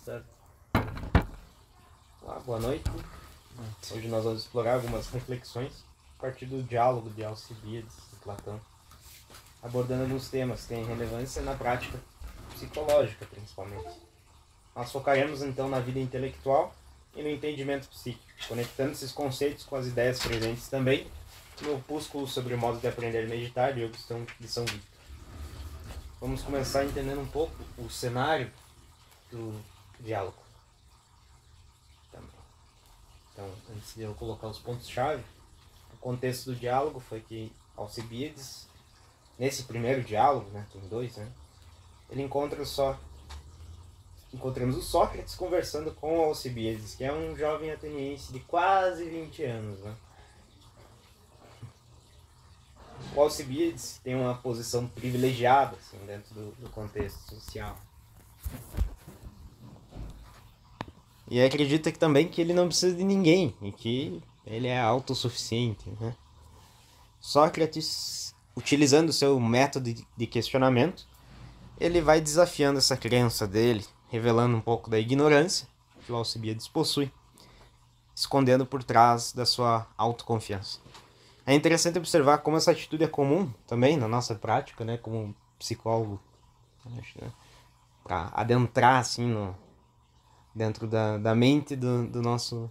Certo. Boa noite. Hoje nós vamos explorar algumas reflexões a partir do diálogo de Alcibíades e Platão, abordando alguns temas que têm relevância na prática psicológica, principalmente. Nós focaremos então na vida intelectual e no entendimento psíquico, conectando esses conceitos com as ideias presentes também no opúsculo sobre o modo de aprender e meditar de Augustão de São Vítor. Vamos começar entendendo um pouco o cenário do diálogo. Então, antes de eu colocar os pontos-chave, o contexto do diálogo foi que Alcibíades, nesse primeiro diálogo, né, tem dois, né, encontramos o Sócrates conversando com Alcibíades, que é um jovem ateniense de quase 20 anos. Né? O Alcibíades tem uma posição privilegiada assim, dentro do contexto social. E acredita que também que ele não precisa de ninguém e que ele é autossuficiente. Né? Sócrates, utilizando o seu método de questionamento, ele vai desafiando essa crença dele, revelando um pouco da ignorância que o Alcibíades possui, escondendo por trás da sua autoconfiança. É interessante observar como essa atitude é comum também na nossa prática, né, como psicólogo, né, para adentrar assim dentro da mente do nosso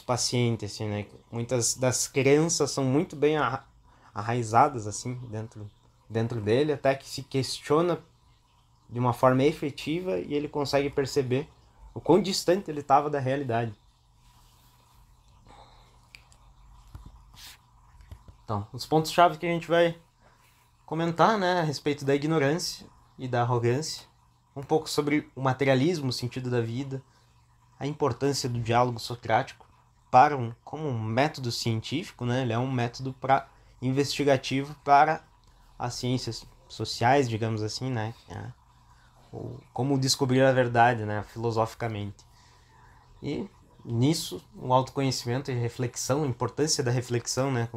paciente, assim, né? Muitas das crenças são muito bem arraizadas assim dentro dele, até que se questiona de uma forma efetiva e ele consegue perceber o quão distante ele estava da realidade. Então, os pontos-chave que a gente vai comentar, né, a respeito da ignorância e da arrogância, um pouco sobre o materialismo, o sentido da vida, a importância do diálogo socrático como um método científico, né? Ele é um método investigativo para as ciências sociais, digamos assim, né? Ou como descobrir a verdade, né? Filosoficamente. E nisso, o autoconhecimento e reflexão, a importância da reflexão, né?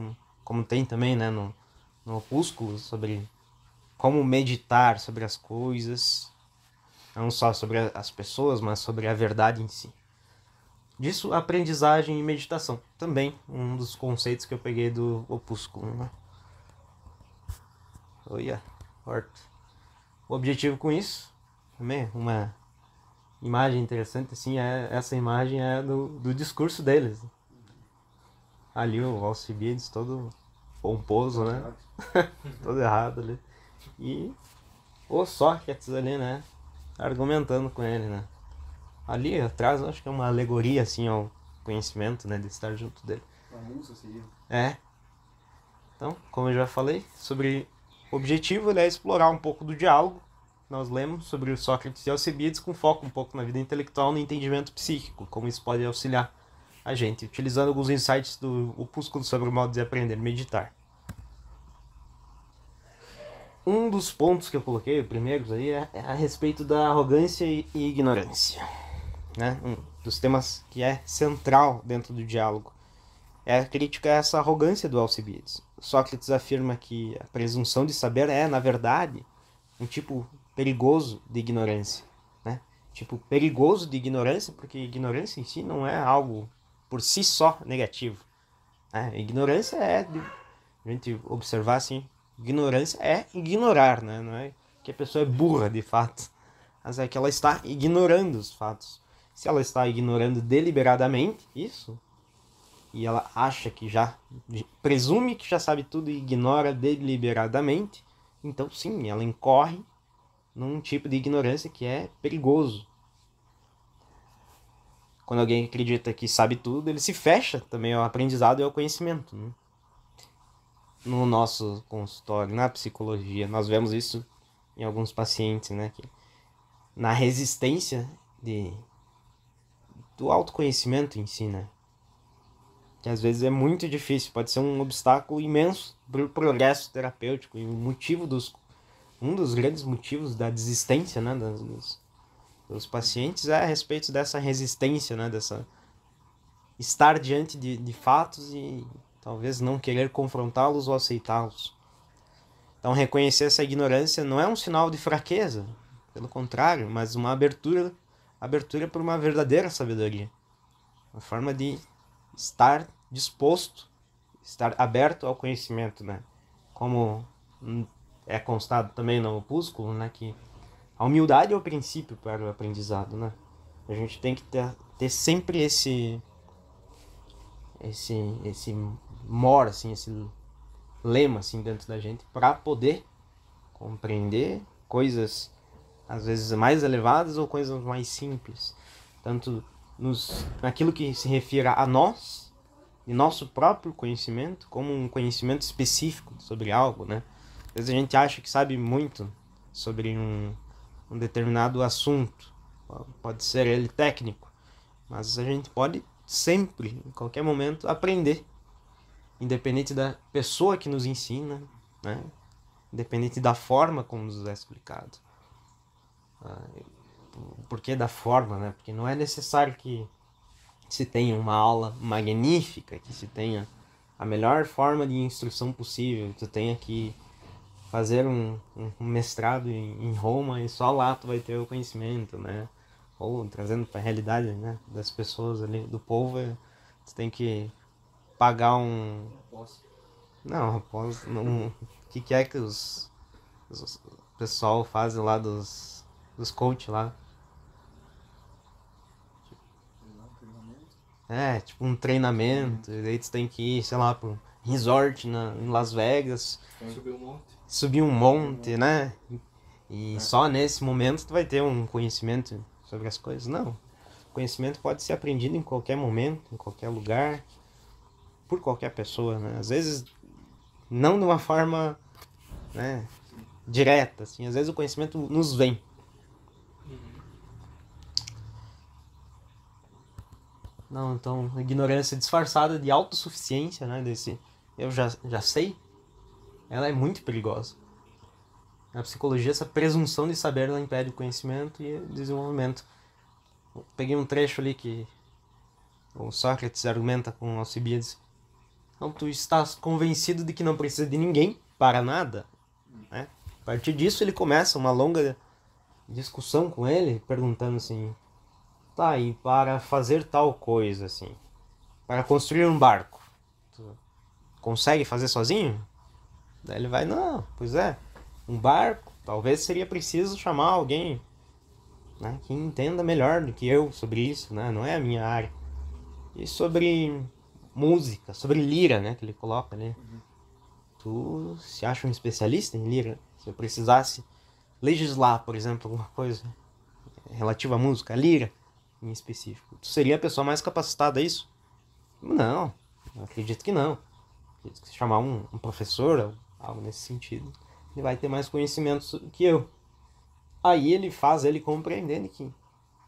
Como tem também, né? No opúsculo, sobre como meditar sobre as coisas, não só sobre as pessoas, mas sobre a verdade em si. Disso, aprendizagem e meditação. Também um dos conceitos que eu peguei do opúsculo. Né? O objetivo com isso, também uma imagem interessante, assim, essa imagem é do discurso deles. Ali o Alcibíades todo pomposo, né? Todo errado ali. E o Sócrates ali, né? Argumentando com ele, né? Ali atrás, eu acho que é uma alegoria, assim, ao conhecimento, né? De estar junto dele. Uma musa seria. É. Então, como eu já falei, sobre o objetivo, ele é explorar um pouco do diálogo. Nós lemos sobre o Sócrates e Alcibíades com foco um pouco na vida intelectual, no entendimento psíquico, como isso pode auxiliar a gente, utilizando alguns insights do opúsculo sobre o modo de aprender e meditar. Um dos pontos que eu coloquei, primeiros aí, é a respeito da arrogância e ignorância. Né? Um dos temas que é central dentro do diálogo é a crítica a essa arrogância do Alcibíades. Sócrates afirma que a presunção de saber é, na verdade, um tipo perigoso de ignorância. Né? Tipo perigoso de ignorância, porque ignorância em si não é algo por si só negativo. Né? Ignorância é, a gente observar assim, ignorância é ignorar, né? Não é que a pessoa é burra de fato, mas é que ela está ignorando os fatos. Se ela está ignorando deliberadamente isso, e ela acha que presume que já sabe tudo e ignora deliberadamente, então sim, ela incorre num tipo de ignorância que é perigoso. Quando alguém acredita que sabe tudo, ele se fecha também ao aprendizado e ao conhecimento. Né? No nosso consultório, na psicologia, nós vemos isso em alguns pacientes, né? Que na resistência do autoconhecimento em si, né? Que às vezes é muito difícil, pode ser um obstáculo imenso para o progresso terapêutico e um dos grandes motivos da desistência, né, dos pacientes é a respeito dessa resistência, né, dessa estar diante de fatos e talvez não querer confrontá-los ou aceitá-los. Então reconhecer essa ignorância não é um sinal de fraqueza, pelo contrário, mas uma abertura abertura para uma verdadeira sabedoria. Uma forma de estar disposto, estar aberto ao conhecimento, né? Como é constado também no opúsculo, né? Que a humildade é o princípio para o aprendizado, né? A gente tem que ter sempre esse assim, esse lema assim dentro da gente para poder compreender coisas às vezes mais elevadas ou coisas mais simples, tanto naquilo que se refere a nós e nosso próprio conhecimento, como um conhecimento específico sobre algo, né? Às vezes a gente acha que sabe muito sobre um determinado assunto, pode ser ele técnico, mas a gente pode sempre, em qualquer momento, aprender, independente da pessoa que nos ensina, né? Independente da forma como nos é explicado. Por que da forma, né? Porque não é necessário que se tenha uma aula magnífica, que se tenha a melhor forma de instrução possível, que tu tenha que fazer um mestrado em Roma e só lá tu vai ter o conhecimento, né? Ou trazendo para a realidade, né, das pessoas ali, do povo, tu tem que pagar um... Não, o que é que os pessoal fazem lá dos coach lá? É, tipo um treinamento, e daí tu tem que ir, sei lá, para um resort em Las Vegas. Subir um monte, né? E só nesse momento tu vai ter um conhecimento sobre as coisas. Não. O conhecimento pode ser aprendido em qualquer momento, em qualquer lugar, por qualquer pessoa, né? Às vezes não de uma forma, né, direta, assim. Às vezes o conhecimento nos vem. Não, então, ignorância disfarçada de autossuficiência, né, desse eu já sei, ela é muito perigosa. Na psicologia, essa presunção de saber, ela impede o conhecimento e o desenvolvimento. Eu peguei um trecho ali que o Sócrates argumenta com Alcibiades. Então, tu estás convencido de que não precisa de ninguém para nada, né? A partir disso, ele começa uma longa discussão com ele, perguntando assim: tá, e para fazer tal coisa, assim, para construir um barco, tu consegue fazer sozinho? Daí ele vai: não, pois é, um barco, talvez seria preciso chamar alguém, né, que entenda melhor do que eu sobre isso, né? Não é a minha área. E sobre música, sobre lira, né, que ele coloca ali. Tu se acha um especialista em lira? Se eu precisasse legislar, por exemplo, alguma coisa relativa à música, a lira em específico, tu seria a pessoa mais capacitada a isso? Não, eu acredito que não. Acredito que se chamar um professor, algo nesse sentido, ele vai ter mais conhecimento que eu. Aí ele compreendendo que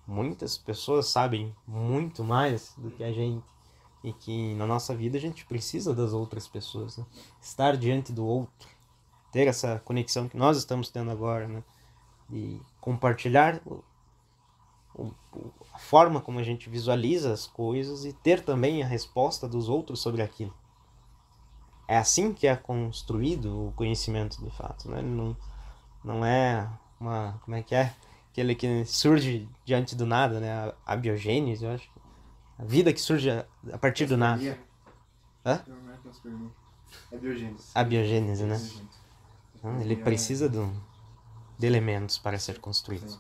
muitas pessoas sabem muito mais do que a gente e que na nossa vida a gente precisa das outras pessoas, né? Estar diante do outro, ter essa conexão que nós estamos tendo agora, né? E compartilhar a forma como a gente visualiza as coisas e ter também a resposta dos outros sobre aquilo. É assim que é construído o conhecimento de fato, né? Não é uma... Como é que é? Aquele que surge diante do nada, né? A biogênese, eu acho. A vida que surge a partir do nada. Hã? É biogênese. A biogênese, né? Então, ele precisa de elementos para ser construído. Sim.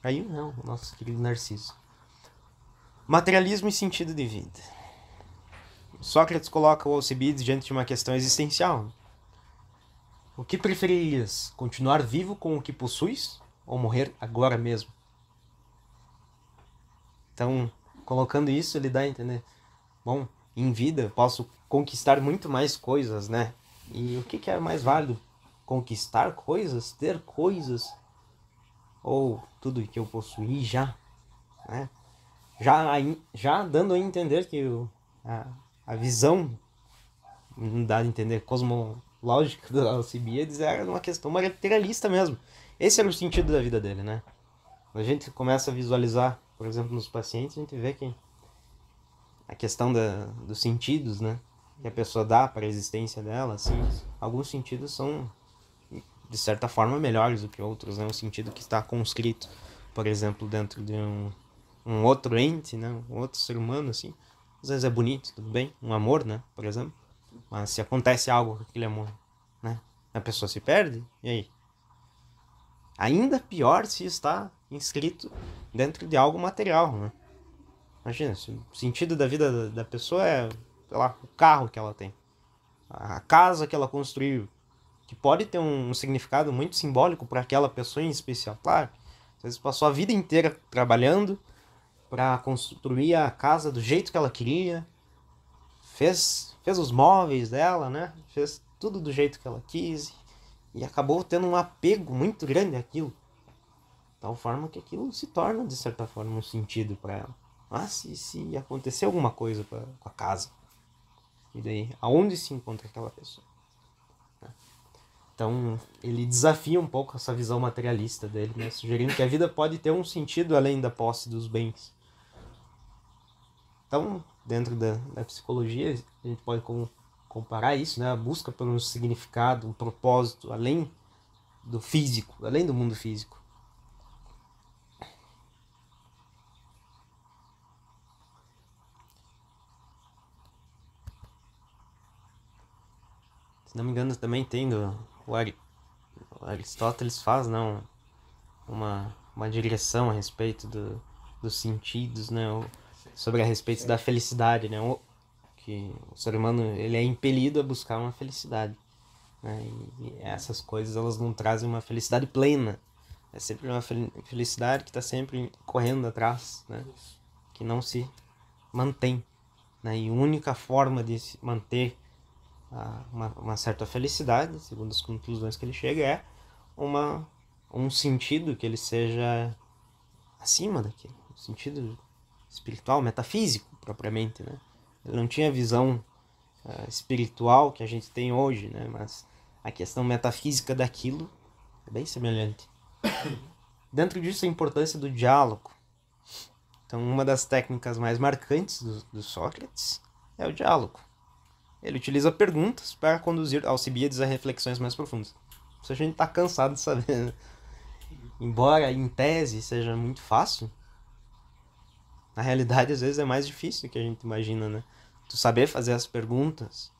Aí não, o nosso querido Narciso. Materialismo e sentido de vida. Sócrates coloca o Alcibiades diante de uma questão existencial. O que preferirias? Continuar vivo com o que possuis ou morrer agora mesmo? Então, colocando isso, ele dá a entender. Bom, em vida eu posso conquistar muito mais coisas, né? E o que é mais válido? Conquistar coisas? Ter coisas? Ou tudo que eu possuí já? Né? Já dando a entender que a visão, dá a entender, cosmológica do Alcibiades era uma questão materialista mesmo. Esse era o sentido da vida dele, né? A gente começa a visualizar, por exemplo, nos pacientes, a gente vê que a questão dos sentidos, né, que a pessoa dá para a existência dela, assim, alguns sentidos são, de certa forma, melhores do que outros, né, o sentido que está conscrito por exemplo, dentro de um outro ente, né? Um outro ser humano, assim. Às vezes é bonito, tudo bem, um amor, né? Por exemplo. Mas se acontece algo com aquele amor, né? A pessoa se perde, e aí? Ainda pior se está inscrito dentro de algo material, né? Imagina, se o sentido da vida da pessoa é, sei lá, o carro que ela tem, a casa que ela construiu, que pode ter um significado muito simbólico para aquela pessoa em especial. Claro, às vezes passou a vida inteira trabalhando para construir a casa do jeito que ela queria, fez os móveis dela, né? Fez tudo do jeito que ela quis e acabou tendo um apego muito grande àquilo. De tal forma que aquilo se torna, de certa forma, um sentido para ela. Mas se acontecer alguma coisa com a casa, e daí, aonde se encontra aquela pessoa? Então, ele desafia um pouco essa visão materialista dele, né? Sugerindo que a vida pode ter um sentido além da posse dos bens. Então, dentro da psicologia, a gente pode comparar isso, né? A busca por um significado, um propósito, além do físico, além do mundo físico. Se não me engano, também tem o Aristóteles faz, não, uma direção a respeito dos sentidos, né? Sobre a respeito da felicidade, né? Que o ser humano ele é impelido a buscar uma felicidade, né? E essas coisas elas não trazem uma felicidade plena. É sempre uma felicidade que está sempre correndo atrás, né? Que não se mantém, né? E a única forma de se manter uma certa felicidade, segundo as conclusões que ele chega, é um sentido que ele seja acima daquele, um sentido espiritual, metafísico propriamente, né? Ele não tinha a visão espiritual que a gente tem hoje, né? Mas a questão metafísica daquilo é bem semelhante. Dentro disso, a importância do diálogo. Então, uma das técnicas mais marcantes do Sócrates é o diálogo. Ele utiliza perguntas para conduzir Alcibiades a reflexões mais profundas. Isso a gente está cansado de saber, né? Embora em tese seja muito fácil, na realidade às vezes é mais difícil do que a gente imagina, né? Tu saber fazer as perguntas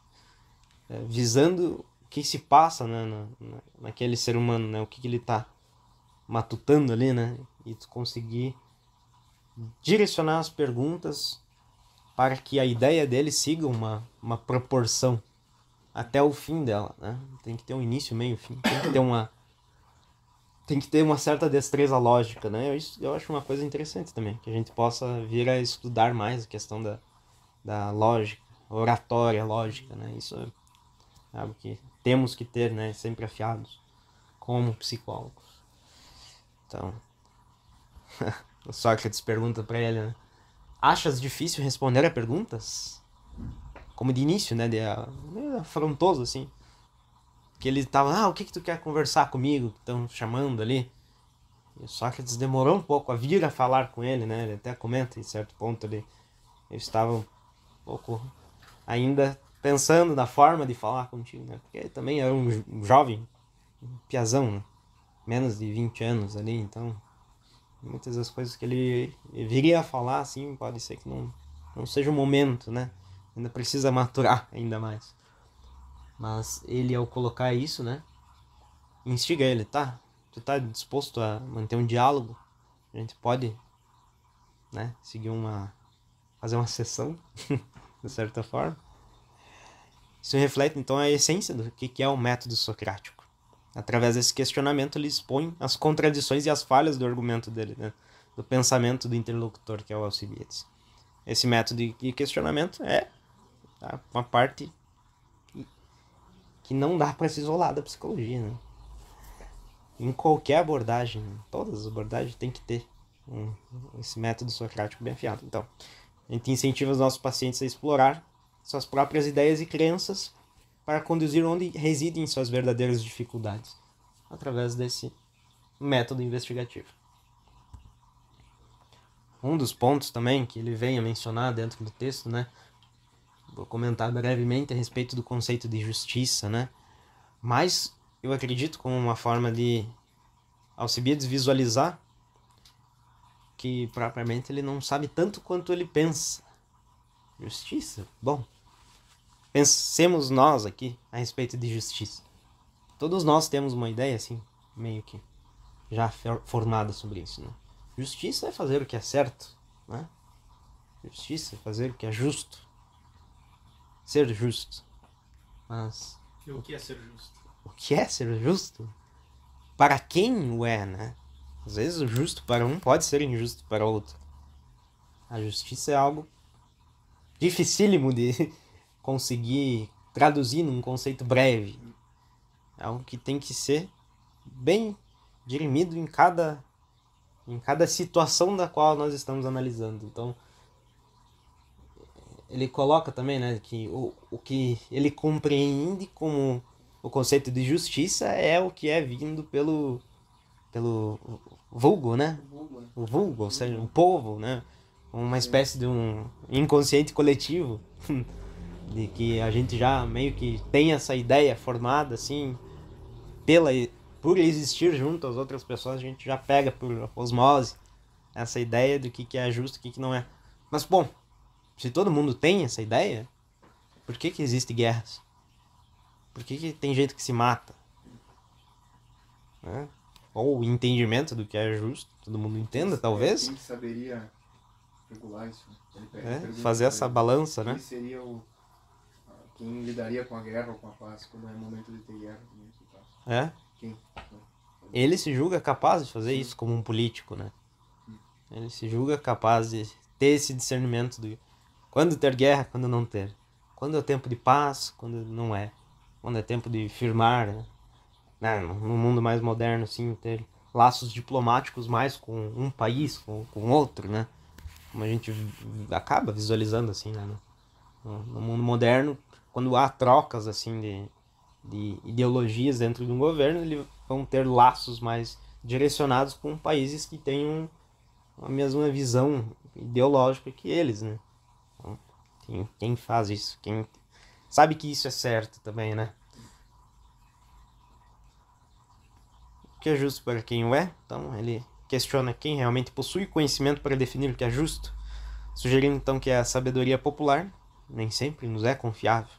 visando o que se passa, né, naquele ser humano, né? O que ele está matutando ali, né? E tu conseguir direcionar as perguntas para que a ideia dele siga uma proporção até o fim dela, né? Tem que ter um início, meio e fim. Tem que ter uma certa destreza lógica, né? Eu acho uma coisa interessante também, que a gente possa vir a estudar mais a questão da lógica, oratória lógica, né? Isso é algo que temos que ter, né? Sempre afiados, como psicólogos. Então, o Sócrates pergunta para ele, né? Achas difícil responder a perguntas? Como de início, né? Afrontoso, assim. Que ele tava, o que tu quer conversar comigo? Que estão chamando ali. E o Sócrates demorou um pouco a vir a falar com ele, né? Ele até comenta em certo ponto ali. Eu estava um pouco ainda pensando na forma de falar contigo, né? Porque ele também era um jovem, um piazão, né? Menos de 20 anos ali, então muitas das coisas que ele viria a falar, assim, pode ser que não seja o momento, né? Ainda precisa maturar ainda mais. Mas ele, ao colocar isso, né? Instiga ele, tá? Tu tá disposto a manter um diálogo? A gente pode, né? Fazer uma sessão, de certa forma. Isso reflete, então, a essência do que é o método socrático. Através desse questionamento, ele expõe as contradições e as falhas do argumento dele, né? Do pensamento do interlocutor, que é o Alcibiades. Esse método de questionamento é uma parte que não dá para se isolar da psicologia, né? Em qualquer abordagem, todas as abordagens tem que ter esse método socrático bem afiado. Então, a gente incentiva os nossos pacientes a explorar suas próprias ideias e crenças para conduzir onde residem suas verdadeiras dificuldades, através desse método investigativo. Um dos pontos também que ele vem a mencionar dentro do texto, né? Vou comentar brevemente a respeito do conceito de justiça, né? Mas eu acredito como uma forma de Alcibiades visualizar que propriamente ele não sabe tanto quanto ele pensa. Justiça? Bom, pensemos nós aqui a respeito de justiça. Todos nós temos uma ideia assim, meio que já formada sobre isso, né? Justiça é fazer o que é certo, né? Justiça é fazer o que é justo. Ser justo. Mas E o que é ser justo? o que é ser justo? Para quem o é, né? Às vezes o justo para um pode ser injusto para outro. A justiça é algo dificílimo de conseguir traduzir num conceito breve. É algo que tem que ser bem dirimido em cada situação da qual nós estamos analisando. Então, ele coloca também, né, que o que ele compreende como o conceito de justiça é o que é vindo pelo vulgo, né? O vulgo, ou seja, o povo, né? Uma espécie de um inconsciente coletivo de que a gente já meio que tem essa ideia formada, assim, por existir junto às outras pessoas, a gente já pega por osmose essa ideia do que é justo e o que não é. Mas, bom, se todo mundo tem essa ideia, por que existem guerras? Por que tem gente que se mata? Né? Ou o entendimento do que é justo, todo mundo entenda, talvez. Quem saberia regular isso? Fazer essa balança, né? Quem seria quem lidaria com a guerra ou com a paz quando é momento de ter guerra? É? Quem? Ele se julga capaz de fazer isso como um político, né? Ele se julga capaz de ter esse discernimento de quando ter guerra, quando não ter. Quando é tempo de paz, quando não é. Quando é tempo de firmar, né? No mundo mais moderno, assim, ter laços diplomáticos mais com um país, com outro, né? Como a gente acaba visualizando, assim, né? No mundo moderno, quando há trocas, assim, de ideologias dentro de um governo, eles vão ter laços mais direcionados com países que têm a mesma visão ideológica que eles, né? Então, quem faz isso? Quem sabe que isso é certo também, né? O que é justo para quem o é? Então, ele questiona quem realmente possui conhecimento para definir o que é justo, sugerindo então que a sabedoria popular nem sempre nos é confiável.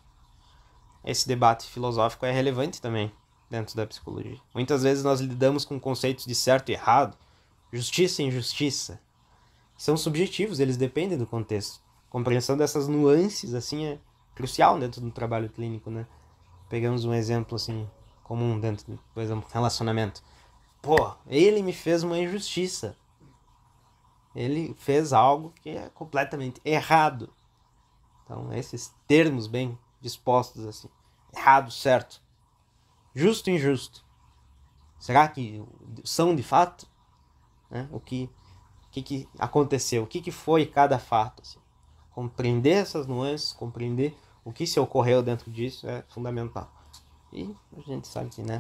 Esse debate filosófico é relevante também dentro da psicologia. Muitas vezes nós lidamos com conceitos de certo e errado, justiça e injustiça. São subjetivos, eles dependem do contexto. A compreensão dessas nuances assim é crucial dentro do trabalho clínico, né? Pegamos um exemplo assim comum dentro do, por exemplo, relacionamento. Pô, ele me fez uma injustiça. Ele fez algo que é completamente errado. Então, esses termos bem dispostos assim. Errado, certo. Justo e injusto. Será que são de fato? Né? O que aconteceu? O que foi cada fato? Assim? Compreender essas nuances, compreender o que se ocorreu dentro disso é fundamental. E a gente sabe que, né,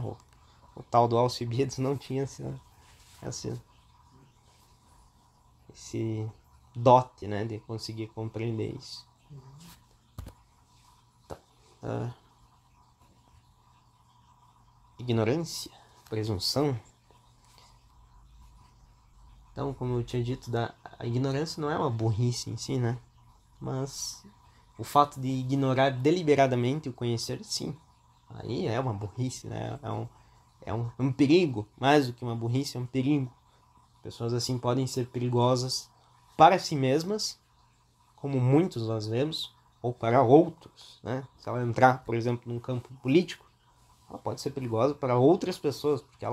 o tal do Alcibiades não tinha esse dote, né, de conseguir compreender isso. Então, ignorância, presunção. Então, como eu tinha dito, a ignorância não é uma burrice em si, né? Mas o fato de ignorar deliberadamente o conhecer, sim. Aí é uma burrice, né? É um perigo. Mais do que uma burrice, é um perigo. Pessoas assim podem ser perigosas para si mesmas, como muitos nós vemos, ou para outros, né? Se ela entrar, por exemplo, num campo político, ela pode ser perigosa para outras pessoas, porque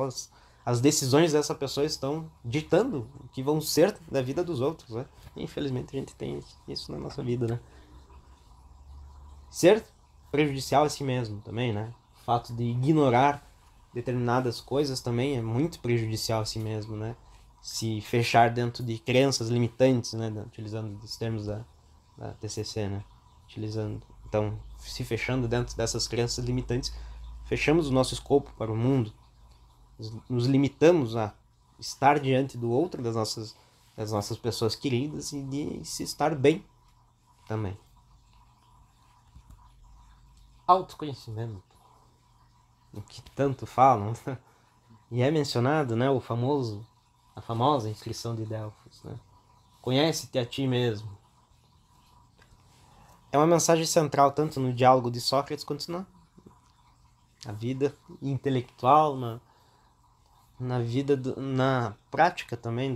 as decisões dessa pessoa estão ditando o que vão ser da vida dos outros, né? E, infelizmente a gente tem isso na nossa vida, né? Ser prejudicial a si mesmo também, né? O fato de ignorar determinadas coisas também é muito prejudicial a si mesmo, né? Se fechar dentro de crenças limitantes, né? Utilizando os termos da TCC, né? Então, se fechando dentro dessas crenças limitantes, fechamos o nosso escopo para o mundo, nos limitamos a estar diante do outro, das nossas pessoas queridas, e de se estar bem também. Autoconhecimento, o que tanto falam, e é mencionado, né, o famoso a famosa inscrição de Delfos, né? Conhece-te a ti mesmo. É uma mensagem central tanto no diálogo de Sócrates quanto na vida intelectual, na vida, na prática também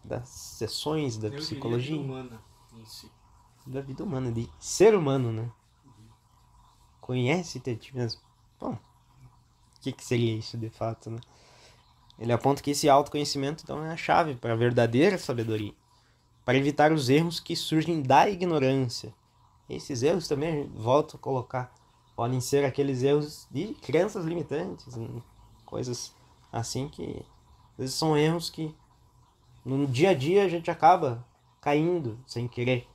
das sessões da psicologia. Da vida humana em si. Da vida humana, de ser humano, né? Conhece-te a ti mesmo. Bom, o que seria isso de fato, né? Ele aponta que esse autoconhecimento então é a chave para a verdadeira sabedoria, para evitar os erros que surgem da ignorância. Esses erros também, volto a colocar, podem ser aqueles erros de crenças limitantes, coisas assim que às vezes são erros que no dia a dia a gente acaba caindo sem querer.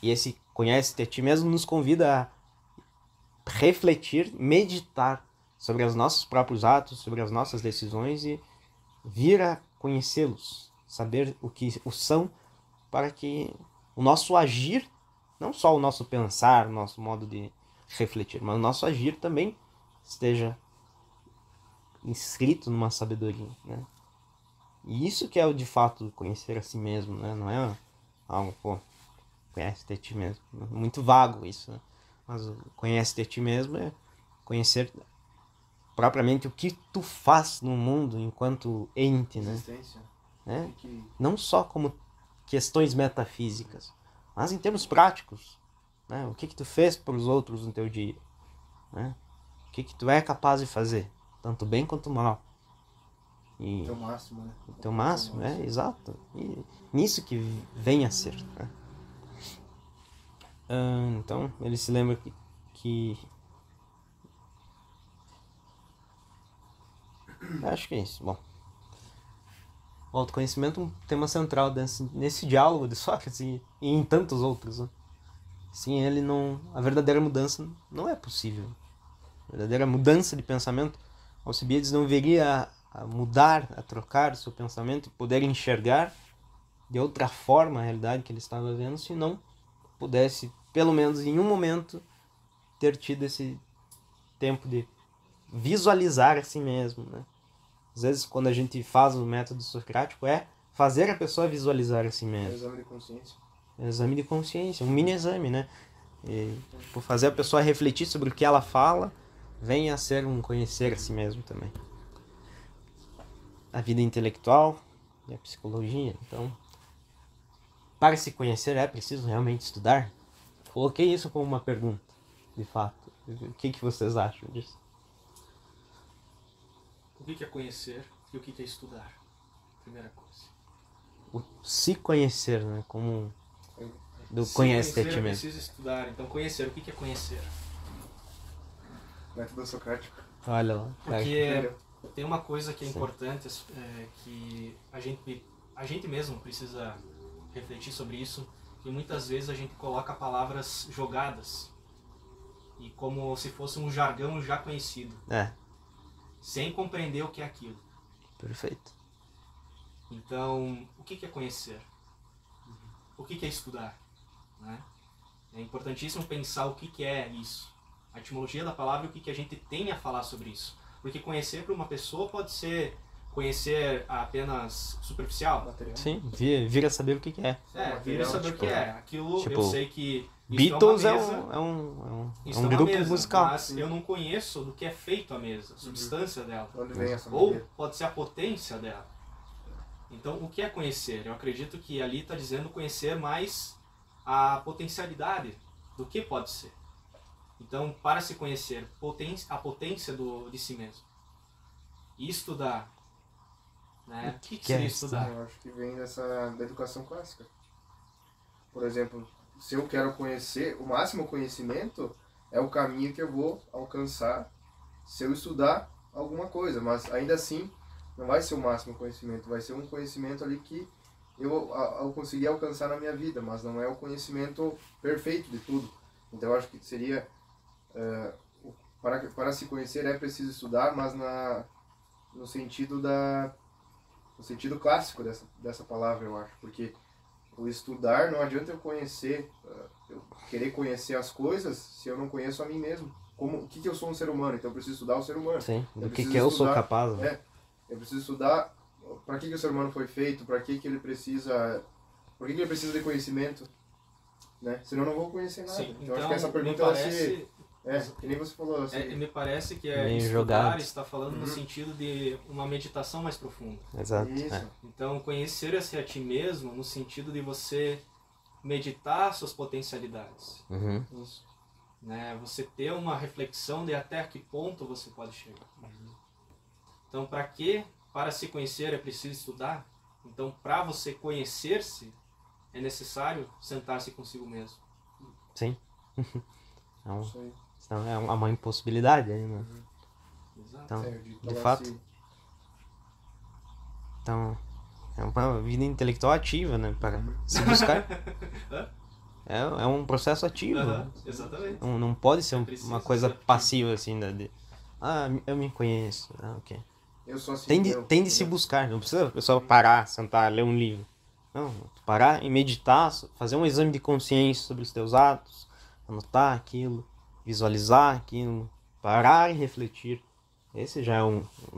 E esse conhece-te a ti mesmo nos convida a refletir, meditar sobre os nossos próprios atos, sobre as nossas decisões e vir a conhecê-los, saber o que os são, para que o nosso agir, não só o nosso pensar, o nosso modo de refletir, mas o nosso agir também esteja inscrito numa sabedoria, né? E isso que é o de fato conhecer a si mesmo, né? Não é algo, conhece-te a ti mesmo. Muito vago isso, né? Mas o conhece-te a ti mesmo é conhecer propriamente o que tu faz no mundo enquanto ente, né? Né? Não só como questões metafísicas, mas em termos práticos, né? O que tu fez para os outros no teu dia, né? O que tu é capaz de fazer, tanto bem quanto mal. E teu máximo, né? O teu máximo, exato. E nisso que vem a ser, né? Então, ele se lembra que acho que é isso. Bom, o autoconhecimento é um tema central nesse diálogo de Sócrates e em tantos outros, né? Sem ele, a verdadeira mudança não é possível. A verdadeira mudança de pensamento, Alcibiades não viria a mudar, a trocar o seu pensamento e poder enxergar de outra forma a realidade que ele estava vendo, se não pudesse, pelo menos em um momento, ter tido esse tempo de visualizar a si mesmo, né? Às vezes, quando a gente faz o método socrático, é fazer a pessoa visualizar a si mesmo. Exame de consciência. Exame de consciência, um mini exame, né? E, por fazer a pessoa refletir sobre o que ela fala, vem a ser um conhecer a si mesmo também. A vida intelectual e a psicologia, então, para se conhecer é preciso realmente estudar? Coloquei isso como uma pergunta, de fato. O que vocês acham disso? O que é conhecer e o que é estudar? Primeira coisa. O se conhecer, né? Como do Se conhece a conhecer, ti é mesmo. preciso estudar. Então, conhecer. O que é conhecer? Método socrático. Olha lá. Porque tem uma coisa que é importante, que a gente mesmo precisa refletir sobre isso, que muitas vezes a gente coloca palavras jogadas e como se fosse um jargão já conhecido, sem compreender o que é aquilo. Perfeito. Então, o que é conhecer? O que é estudar? Né? É importantíssimo pensar o que é isso. A etimologia da palavra e o que a gente tem a falar sobre isso. Porque conhecer para uma pessoa pode ser conhecer apenas superficial. Material. Sim, vir a saber o que é. Vir a saber o que é. Aquilo eu sei que isso Beatles é uma mesa, um grupo mesa, musical. Mas eu não conheço do que é feito a mesa, a substância dela. Onde vem essa Ou maneira? pode ser a potência dela. Então, o que é conhecer? Eu acredito que ali está dizendo conhecer mais a potencialidade do que pode ser. Então, para se conhecer a potência de si mesmo. E estudar. Né? O que seria estudar? Eu acho que vem da educação clássica. Por exemplo, se eu quero conhecer, o máximo conhecimento é o caminho que eu vou alcançar se eu estudar alguma coisa. Mas ainda assim, não vai ser o máximo conhecimento. Vai ser um conhecimento ali que eu conseguir alcançar na minha vida, mas não é o conhecimento perfeito de tudo. Então eu acho que seria... para se conhecer é preciso estudar, mas no sentido clássico dessa palavra, eu acho, porque o estudar não adianta eu conhecer, eu querer conhecer as coisas se eu não conheço a mim mesmo. O que eu sou um ser humano, então eu preciso estudar o ser humano. Sim, do que eu sou capaz. Né? Eu preciso estudar para que o ser humano foi feito, para que ele precisa, por que ele precisa de conhecimento, né? Senão eu não vou conhecer nada. Sim, Então acho que essa me pergunta ela parece, que nem você falou, assim, me parece que Meio estudar jogado. está falando no sentido de uma meditação mais profunda. Exato. isso. É. Então, conhecer-se a ti mesmo no sentido de você meditar suas potencialidades, Uhum. Isso. né? Você ter uma reflexão de até que ponto você pode chegar. Então, para se conhecer é preciso estudar. Então, para você conhecer-se é necessário sentar-se consigo mesmo. Sim. Então, Isso aí. senão é uma impossibilidade aí, né? Exato. Então, É, eu digo de falar fato. assim, Então, é uma vida intelectual ativa, né? Para se buscar. É um processo ativo. Aham, exatamente. Não pode ser Precisa uma coisa ser ativo. passiva, assim, né? Eu me conheço. Ok. eu sou assim Tem de se entendeu? buscar, não precisa a pessoa parar, sentar, ler um livro. Não, parar e meditar, fazer um exame de consciência sobre os teus atos, anotar aquilo, visualizar aquilo, parar e refletir. Esse já é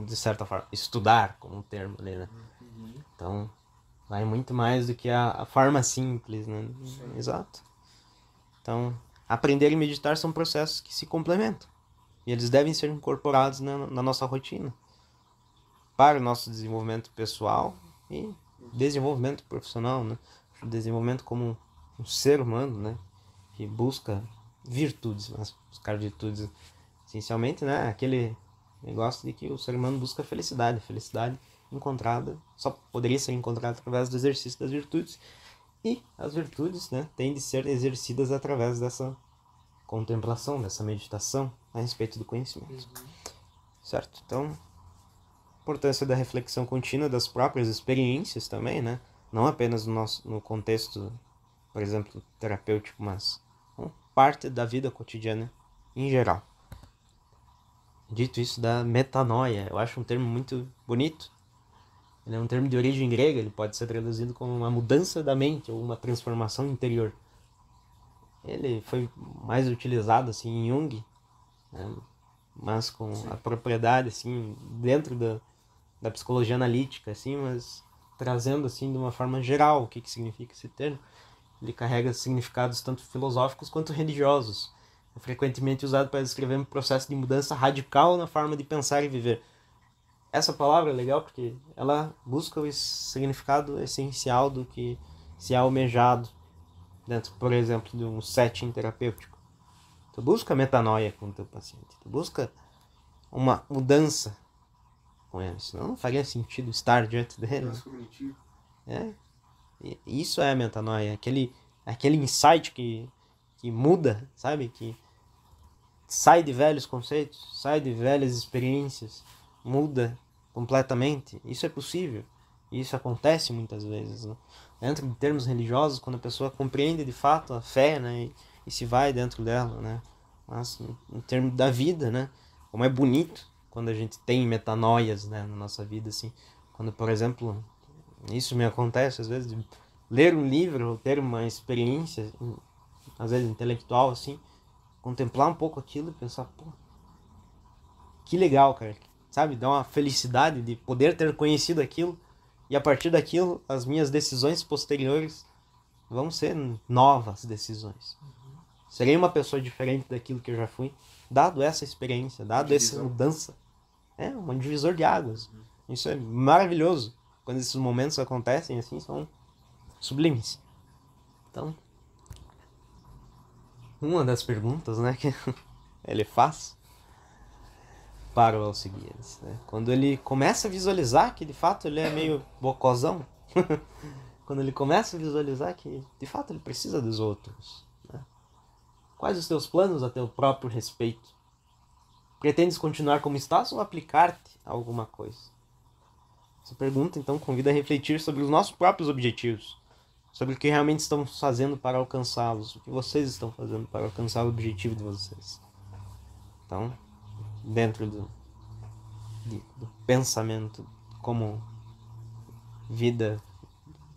de certa forma, estudar, como um termo ali, né? Então, vai muito mais do que a forma simples, né? Sim. Exato. Então, aprender e meditar são processos que se complementam. E eles devem ser incorporados na nossa rotina. Para o nosso desenvolvimento pessoal e desenvolvimento profissional, né? O desenvolvimento como um ser humano, né? Que busca virtudes, mas buscar virtudes essencialmente, né? Aquele negócio de que o ser humano busca felicidade. Felicidade encontrada só poderia ser encontrada através do exercício das virtudes. E as virtudes, né, têm de ser exercidas através dessa contemplação, dessa meditação a respeito do conhecimento. Certo? Então, importância da reflexão contínua das próprias experiências também, né? Não apenas no contexto, por exemplo, terapêutico, mas parte da vida cotidiana em geral. Dito isso, da metanoia, eu acho um termo muito bonito. Ele é um termo de origem grega, ele pode ser traduzido como uma mudança da mente ou uma transformação interior. Ele foi mais utilizado assim em Jung, né? Mas com a propriedade assim dentro da psicologia analítica, assim, mas trazendo assim de uma forma geral o que significa esse termo. Ele carrega significados tanto filosóficos quanto religiosos. É frequentemente usado para descrever um processo de mudança radical na forma de pensar e viver. Essa palavra é legal porque ela busca o significado essencial do que se é almejado dentro, por exemplo, de um setting terapêutico. Tu busca metanoia com o teu paciente, tu busca uma mudança com ele, senão não faria sentido estar diante dele. Processo cognitivo. Isso é metanoia, aquele insight que muda, sabe? Que sai de velhos conceitos, sai de velhas experiências, muda completamente. Isso é possível. E isso acontece muitas vezes, né? Dentro de termos religiosos, quando a pessoa compreende de fato a fé, né? E se vai dentro dela, né? Mas no termo da vida, né? Como é bonito quando a gente tem metanoias, né? Na nossa vida, assim. Quando, por exemplo, isso me acontece às vezes, de ler um livro ou ter uma experiência, às vezes intelectual, assim, contemplar um pouco aquilo e pensar, pô, que legal, cara, sabe? Dá uma felicidade de poder ter conhecido aquilo e a partir daquilo as minhas decisões posteriores vão ser novas decisões. Serei uma pessoa diferente daquilo que eu já fui, dado essa experiência, dado essa mudança. É um divisor de águas. Isso é maravilhoso. Quando esses momentos acontecem assim, são sublimes. Então, uma das perguntas, né, que ele faz para o Alcibiades, né? Quando ele começa a visualizar que de fato ele é meio bocozão, quando ele começa a visualizar que de fato ele precisa dos outros, né? Quais os teus planos a teu próprio respeito? Pretendes continuar como estás ou aplicar-te a alguma coisa? Essa pergunta então convida a refletir sobre os nossos próprios objetivos, sobre o que realmente estamos fazendo para alcançá-los, o que vocês estão fazendo para alcançar o objetivo de vocês. Então, dentro do pensamento como vida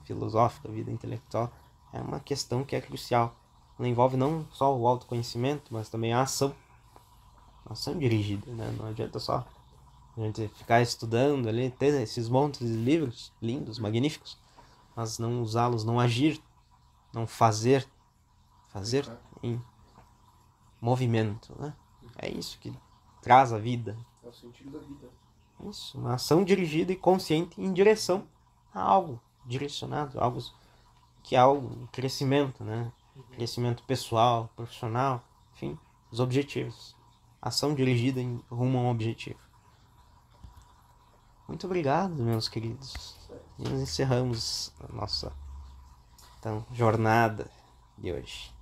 filosófica, vida intelectual, é uma questão que é crucial. Ela envolve não só o autoconhecimento, mas também a ação dirigida, né? Não adianta só A gente ficar estudando ali, ter esses montes de livros lindos, magníficos, mas não usá-los, não agir, não fazer em movimento, né? É isso que traz a vida. É o sentido da vida. Isso, uma ação dirigida e consciente em direção a algo direcionado, algo que é um crescimento, né? Crescimento pessoal, profissional, enfim, os objetivos. Ação dirigida em rumo a um objetivo. Muito obrigado, meus queridos. E nós encerramos a nossa jornada de hoje.